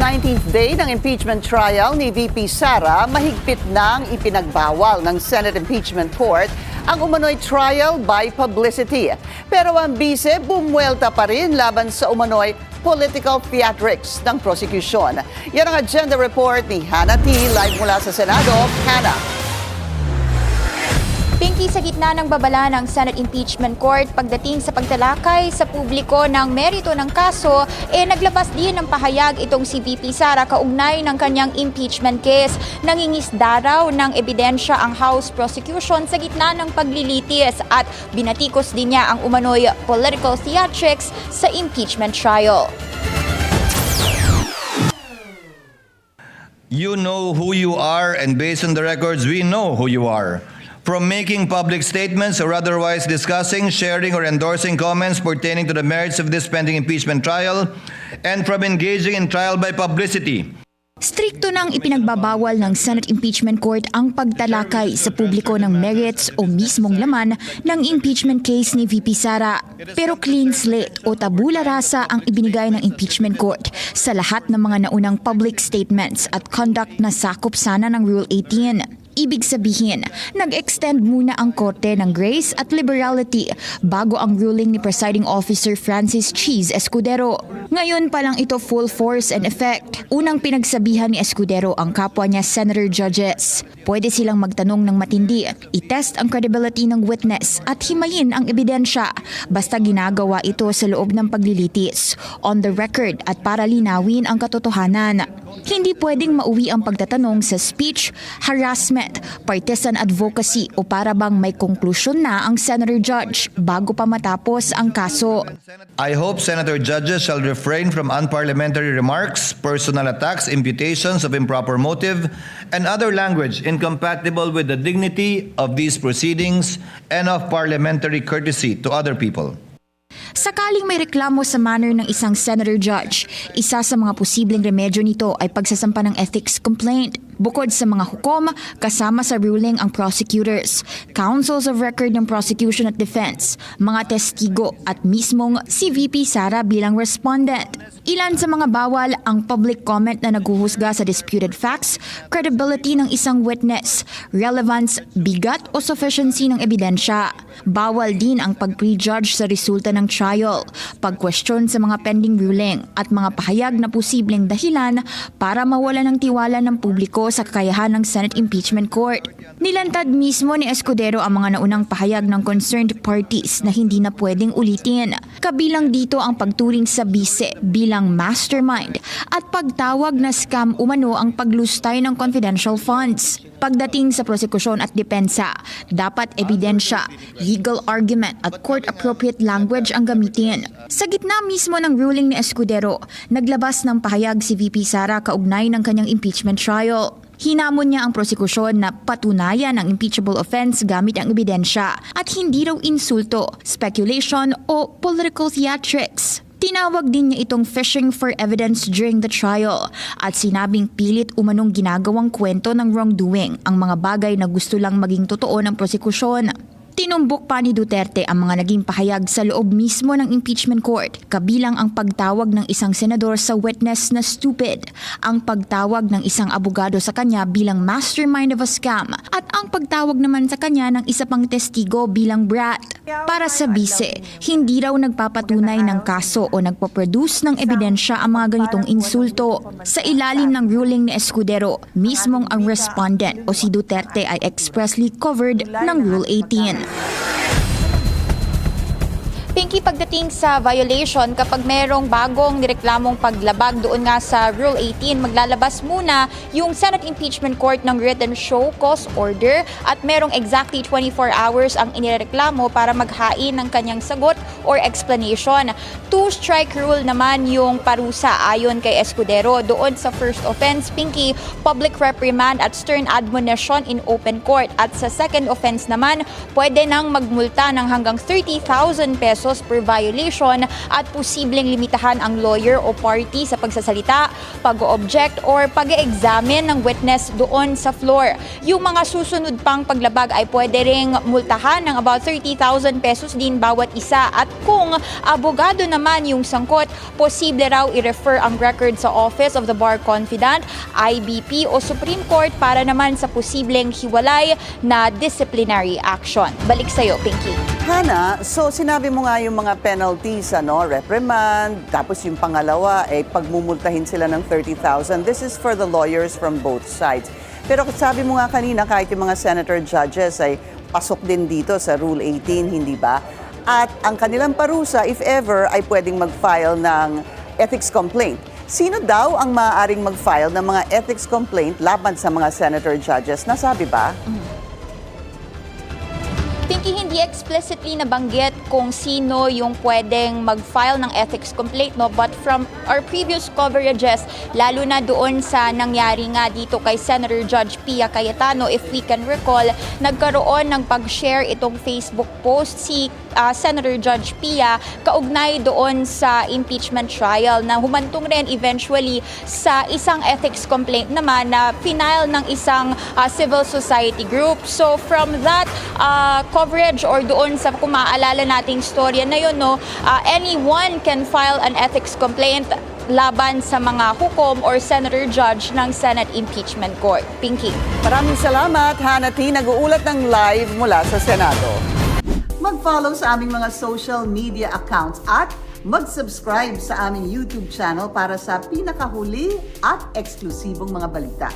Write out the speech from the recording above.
19th day ng impeachment trial ni VP Sara, mahigpit nang ipinagbawal ng Senate Impeachment Court ang umano'y trial by publicity. Pero ang bise bumuelta pa rin laban sa umano'y political theatrics ng prosecution. Yan ang agenda report ni Hannah T. Live mula sa Senado. Hannah. Pinky, sa gitna ng babala ng Senate Impeachment Court pagdating sa pagtalakay sa publiko ng merito ng kaso, naglabas din ng pahayag itong si VP Sara kaugnay ng kanyang impeachment case. Nangingisda raw ng ebidensya ang House prosecution sa gitna ng paglilitis at binatikos din niya ang umano'y political theatrics sa impeachment trial. You know who you are, and based on the records, we know who you are. From making public statements or otherwise discussing, sharing, or endorsing comments pertaining to the merits of this pending impeachment trial, and from engaging in trial by publicity. Strikto nang ipinagbabawal ng Senate Impeachment Court ang pagtalakay sa publiko ng merits o mismong laman ng impeachment case ni VP Sara. Pero clean slate o tabula rasa ang ibinigay ng Impeachment Court sa lahat ng mga naunang public statements at conduct na sakop sana ng Rule 18. Ibig sabihin, nag-extend muna ang korte ng grace at liberality bago ang ruling ni Presiding Officer Francis Cheese Escudero. Ngayon pa lang ito full force and effect. Unang pinagsabihan ni Escudero ang kapwa niya senator judges. Pwede silang magtanong ng matindi, itest ang credibility ng witness at himayin ang ebidensya. Basta ginagawa ito sa loob ng paglilitis, on the record at para linawin ang katotohanan. Hindi pwedeng mauwi ang pagtatanong sa speech, harassment, partisan advocacy o para bang may konklusyon na ang senator judge bago pa matapos ang kaso. I hope senator judges shall refrain from unparliamentary remarks, personal attacks, imputations of improper motive, and other language incompatible with the dignity of these proceedings and of parliamentary courtesy to other people. Sakaling may reklamo sa manner ng isang senator judge, isa sa mga posibleng remedyo nito ay pagsasampa ng ethics complaint. Bukod sa mga hukom, kasama sa ruling ang prosecutors, counsels of record ng prosecution at defense, mga testigo at mismong si VP Sara bilang respondent. Ilan sa mga bawal ang public comment na naghuhusga sa disputed facts, credibility ng isang witness, relevance, bigat o sufficiency ng ebidensya. Bawal din ang pag-prejudge sa resulta ng trial, pag-question sa mga pending ruling at mga pahayag na posibleng dahilan para mawala ng tiwala ng publiko sa kakayahan ng Senate Impeachment Court. Nilantad mismo ni Escudero ang mga naunang pahayag ng concerned parties na hindi na pwedeng ulitin. Kabilang dito ang pagturing sa bise bilang mastermind at pagtawag na scam umano ang paglustay ng confidential funds. Pagdating sa prosekusyon at depensa, dapat ebidensya, legal argument at court-appropriate language ang gamitin. Sa gitna mismo ng ruling ni Escudero, naglabas ng pahayag si VP Sara kaugnay ng kanyang impeachment trial. Hinamon niya ang prosekusyon na patunayan ang impeachable offense gamit ang ebidensya at hindi raw insulto, speculation o political theatrics. Tinawag din niya itong fishing for evidence during the trial at sinabing pilit umanong ginagawang kwento ng wrongdoing ang mga bagay na gusto lang maging totoo ng prosekusyon. Tinumbok pa ni Duterte ang mga naging pahayag sa loob mismo ng impeachment court, kabilang ang pagtawag ng isang senador sa witness na stupid, ang pagtawag ng isang abogado sa kanya bilang mastermind of a scam, at ang pagtawag naman sa kanya ng isa pang testigo bilang brat. Para sa bise, hindi raw nagpapatunay ng kaso o nagpaproduce ng ebidensya ang mga ganitong insulto. Sa ilalim ng ruling ni Escudero, mismong ang respondent o si Duterte ay expressly covered ng Rule 18. Pinky, pagdating sa violation, kapag merong bagong nireklamong paglabag doon nga sa Rule 18, maglalabas muna yung Senate Impeachment Court ng written show cause order at merong exactly 24 hours ang inireklamo para maghain ng kanyang sagot or explanation. Two-strike rule naman yung parusa ayon kay Escudero. Doon sa first offense, Pinky, public reprimand at stern admonition in open court. At sa second offense naman, pwede nang magmulta ng hanggang 30,000 pesos pesos per violation at posibleng limitahan ang lawyer o party sa pagsasalita, pag-object or pag-examine ng witness doon sa floor. Yung mga susunod pang paglabag ay pwede ring multahan ng about 30,000 pesos din bawat isa at kung abogado naman yung sangkot, posible raw i-refer ang record sa Office of the Bar Confidant, IBP o Supreme Court para naman sa posibleng hiwalay na disciplinary action. Balik sa'yo, Pinky. Hana, so sinabi mo nga yung mga penalties, reprimand, tapos yung pangalawa, pagmumultahin sila ng 30,000. This is for the lawyers from both sides. Pero sabi mo nga kanina, kahit yung mga senator judges ay pasok din dito sa Rule 18, hindi ba? At ang kanilang parusa, if ever, ay pwedeng mag-file ng ethics complaint. Sino daw ang maaaring mag-file ng mga ethics complaint laban sa mga senator judges? Nasabi ba? Pinky, hindi explicitly nabanggit kung sino yung pwedeng mag-file ng ethics complaint, no? But from our previous coverages, lalo na doon sa nangyari nga dito kay Senator Judge Pia Cayetano, if we can recall, nagkaroon ng pag-share itong Facebook post si Senator Judge Pia kaugnay doon sa impeachment trial na humantong rin eventually sa isang ethics complaint naman na final ng isang civil society group. So from that coverage or doon sa kung maaalala nating storya na yun, no, anyone can file an ethics complaint laban sa mga hukom or senator judge ng Senate Impeachment Court. Pinky. Maraming salamat, Hana T. Nag-uulat ng live mula sa Senado. Mag-follow sa aming mga social media accounts at mag-subscribe sa aming YouTube channel para sa pinakahuli at eksklusibong mga balita.